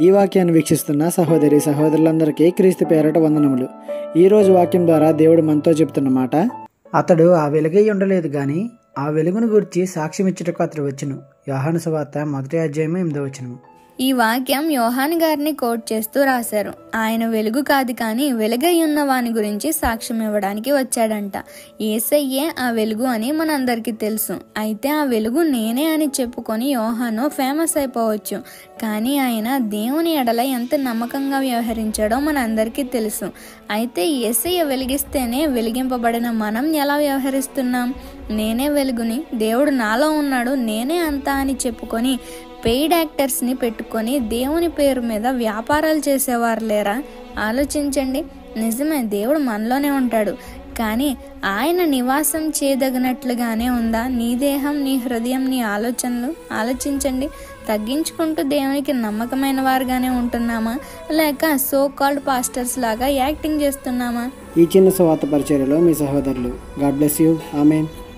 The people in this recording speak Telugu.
ఈ వాక్యాన్ని వీక్షిస్తున్న సహోదరి సహోదరులందరికీ క్రీస్తు పేరట వందనములు. ఈరోజు వాక్యం ద్వారా దేవుడు మనతో చెప్తున్న మాట, అతడు ఆ వెలుగై ఉండలేదు గాని ఆ వెలుగును గురించి సాక్ష్యమిచ్చుటకు అతడు వచ్చును. యోహాను సువార్త 1:8. ఈ వాక్యం యోహాను గారిని కోట్ చేస్తూ రాశారు. ఆయన వెలుగు కాదు కానీ వెలుగై ఉన్న వాని గురించి సాక్ష్యం ఇవ్వడానికి వచ్చాడంట. యేసయ్యే ఆ వెలుగు అని మనందరికీ తెలుసు. అయితే ఆ వెలుగు నేనే అని చెప్పుకొని యోహాను ఫేమస్ అయిపోవచ్చు. కానీ ఆయన దేవుని ఎడల ఎంత నమ్మకంగా వ్యవహరించాడో మనందరికీ తెలుసు. అయితే యేసయ్య వెలిగిస్తేనే వెలిగింపబడిన మనం ఎలా వ్యవహరిస్తున్నాం? నేనే వెలుగుని, దేవుడు నాలో ఉన్నాడు, నేనే అంతా అని చెప్పుకొని పెయిడ్ యాక్టర్స్ని పెట్టుకొని దేవుని పేరు మీద వ్యాపారాలు చేసేవారు లేరా? ఆలోచించండి. నిజమే, దేవుడు మనలోనే ఉంటాడు. కానీ ఆయన నివాసం చేయదగినట్లుగానే ఉందా నీ దేహం, నీ హృదయం, నీ ఆలోచనలు? ఆలోచించండి. తగ్గించుకుంటూ దేవునికి నమ్మకమైన వారుగానే ఉంటున్నామా, లేక సో కాల్డ్ పాస్టర్స్ లాగా యాక్టింగ్ చేస్తున్నామా? ఈ చిన్న సువార్త పరిచర్యలో మీ సహోదరులు. God bless you. ఆమేన్.